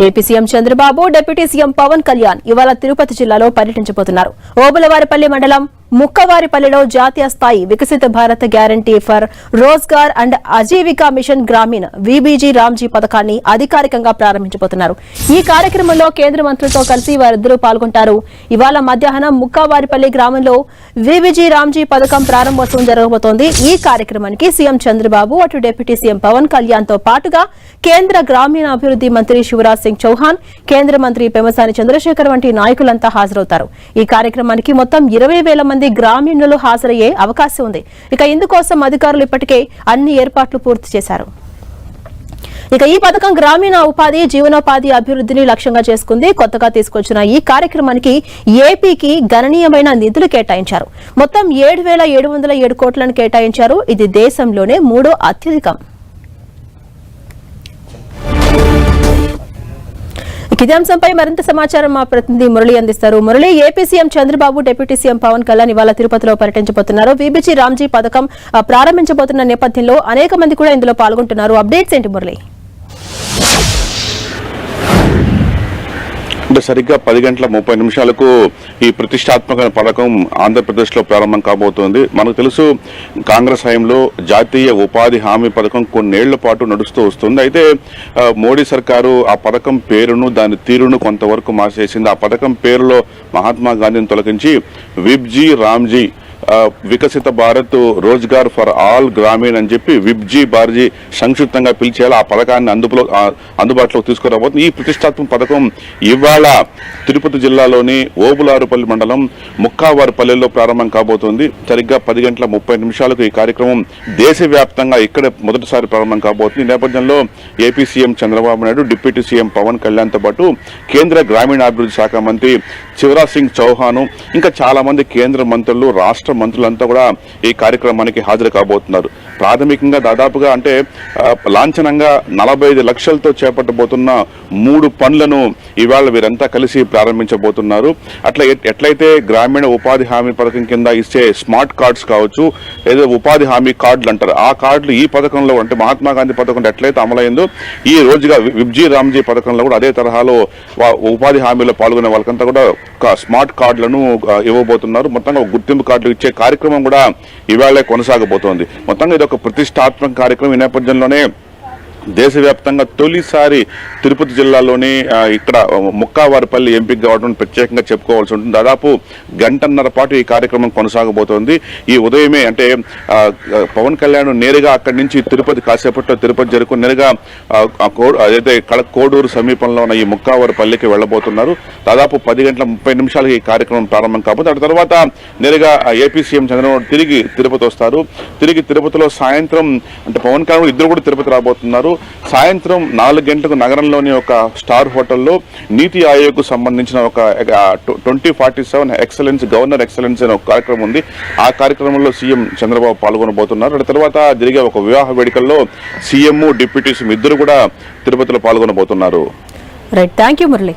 AP CM Chandrababu deputy CM Pawan Kalyan ఇవాళ తిరుపతి జిల్లాలో పర్యటించబోతున్నారు. ఓబులవారిపల్లి మండలం ముక్కవారిపల్లిలో జాతీయ స్థాయి Viksit Bharat guarantee for Rozgar and Ajeevika mission Gramin VBG Ramji పథకాన్ని అధికారికంగా ప్రారంభించబోతున్నారు. ఈ కార్యక్రమంలో కేంద్ర మంత్రులతో కలిసి వారిద్దరూ పాల్గొంటారు. ఇవాళ మధ్యాహ్నం ముక్కవారిపల్లి గ్రామంలో వీబీజీ రామ్జీ పథకం ప్రారంభోత్సవం జరగబోతోంది. ఈ కార్యక్రమానికి సీఎం చంద్రబాబు, అటు డిప్యూటీ సీఎం పవన్ కళ్యాణ్ తో పాటుగా కేంద్ర గ్రామీణాభివృద్ది మంత్రి శివరాజ్ సింగ్ చౌహాన్, కేంద్ర మంత్రి పెమ్మసాని చంద్రశేఖర్ వంటి నాయకులంతా హాజరవుతారు. ఈ కార్యక్రమానికి మొత్తం 20,000 మంది గ్రామీణులు హాజరయ్యే అవకాశం ఉంది. ఇక ఇందుకోసం అధికారులు ఇప్పటికే అన్ని ఏర్పాట్లు పూర్తి చేశారు. ఇక ఈ పథకం గ్రామీణ ఉపాధి, జీవనోపాధి అభివృద్ధిని లక్ష్యంగా చేసుకుంది. కొత్తగా తీసుకొచ్చిన ఈ కార్యక్రమానికి ఏపీకి గణనీయమైన నిధులు కేటాయించారు. మొత్తం 7,707 కోట్లను కేటాయించారు. ఇది దేశంలోనే 3వ అత్యధికం. ఇదే అంశంపై మరింత సమాచారం మా ప్రతినిధి మురళి అందిస్తారు. Murali, AP CM Chandrababu, deputy CM Pawan Kalyan ఇవాళ తిరుపతిలో పర్యటించబోతున్నారు. వీబీజీ రామ్జీ పథకం ప్రారంభించబోతున్న నేపథ్యంలో అనేక మంది కూడా ఇందులో పాల్గొంటున్నారు. అప్డేట్స్ ఏంటి మురళి? అంటే సరిగ్గా 10:30 ఈ ప్రతిష్టాత్మక పథకం ఆంధ్రప్రదేశ్లో ప్రారంభం కాబోతోంది. మనకు తెలుసు, కాంగ్రెస్ హయాంలో జాతీయ ఉపాధి హామీ పథకం కొన్నేళ్ల పాటు నడుస్తూ వస్తుంది. అయితే మోడీ సర్కారు ఆ పథకం పేరును, దాని తీరును కొంతవరకు మార్చేసింది. ఆ పథకం పేరులో మహాత్మా గాంధీని తొలగించి విబ్జీ రామ్జీ వికసిత భారత్ రోజ్గార్ ఫర్ ఆల్ గ్రామీణ్ అని చెప్పి విబ్జీ బార్జీ సంక్షిప్తంగా పిలిచేలా ఆ పథకాన్ని అందుబాటులోకి తీసుకురాబోతుంది. ఈ ప్రతిష్టాత్మక పథకం ఇవాళ తిరుపతి జిల్లాలోని ఓబులారుపల్లి మండలం ముక్కావారిపల్లిలో ప్రారంభం కాబోతోంది. సరిగ్గా 10:30 ఈ కార్యక్రమం దేశవ్యాప్తంగా ఇక్కడే మొదటిసారి ప్రారంభం కాబోతుంది. ఈ నేపథ్యంలో AP CM Chandrababu Naidu, deputy CM Pawan Kalyan తో పాటు కేంద్ర గ్రామీణాభివృద్ధి శాఖ మంత్రి శివరాజ్ సింగ్ చౌహాన్, ఇంకా చాలా మంది కేంద్ర మంత్రులు, రాష్ట్ర మంత్రులంతా కూడా ఈ కార్యక్రమానికి హాజరు కాబోతున్నారు. ప్రాథమికంగా దాదాపుగా అంటే లాంఛనంగా 45 లక్షలతో చేపట్టబోతున్న 3 పనులను ఇవాళ వీరంతా కలిసి ప్రారంభించబోతున్నారు. ఎట్లయితే గ్రామీణ ఉపాధి హామీ పథకం కింద ఇచ్చే స్మార్ట్ కార్డ్స్ కావచ్చు, ఏదో ఉపాధి హామీ కార్డులు అంటారు, ఆ కార్డులు ఈ పథకంలో అంటే మహాత్మా గాంధీ పథకం ఎట్లయితే అమలైందో ఈ రోజుగా విబ్జీ రామ్జీ పథకంలో కూడా అదే తరహాలో ఉపాధి హామీలో పాల్గొనే వాళ్ళకంతా కూడా స్మార్ట్ కార్డులను ఇవ్వబోతున్నారు. మొత్తంగా గుర్తింపు కార్డులు ఇచ్చే కార్యక్రమం కూడా ఇవాళ కొనసాగబోతోంది. మొత్తంగా ఇది ఒక ప్రతిష్టాత్మక కార్యక్రమం. ఈ నేపథ్యంలోనే దేశవ్యాప్తంగా తొలిసారి తిరుపతి జిల్లాలోని ఇక్కడ ముక్కావారిపల్లి ఎంపిక కావడం ప్రత్యేకంగా చెప్పుకోవాల్సి ఉంటుంది. దాదాపు 1.5 పాటు ఈ కార్యక్రమం కొనసాగబోతోంది. ఈ ఉదయమే అంటే పవన్ కళ్యాణ్ నేరుగా అక్కడి నుంచి తిరుపతి, కాసేపట్లో తిరుపతి జరుపుకుని నేరుగా అదైతే కోడూరు సమీపంలో ఉన్న ఈ ముక్కావారిపల్లికి వెళ్లబోతున్నారు. దాదాపు 10:30 ఈ కార్యక్రమం ప్రారంభం కాబోతుంది. ఆ తర్వాత నేరుగా ఏపీ సీఎం చంద్రబాబు తిరిగి తిరుపతి వస్తారు. తిరిగి తిరుపతిలో సాయంత్రం అంటే పవన్ కళ్యాణ్ ఇద్దరు కూడా తిరుపతి రాబోతున్నారు. సాయంత్రం 4 గంటలకు నగరంలోని ఒక స్టార్ హోటల్లో నీతి ఆయోగ్ కు సంబంధించిన ఒక 2047 ఎక్సలెన్స్, గవర్నర్ ఎక్సలెన్స్ అనే ఒక కార్యక్రమం ఉంది. ఆ కార్యక్రమంలో సీఎం చంద్రబాబు పాల్గొనబోతున్నారు. ఆ తర్వాత జరిగే ఒక వివాహ వేడుకల్లో సీఎం, డిప్యూటీ సీఎం ఇద్దరు కూడా తిరుపతిలో పాల్గొనబోతున్నారు. Right, thank you Murali.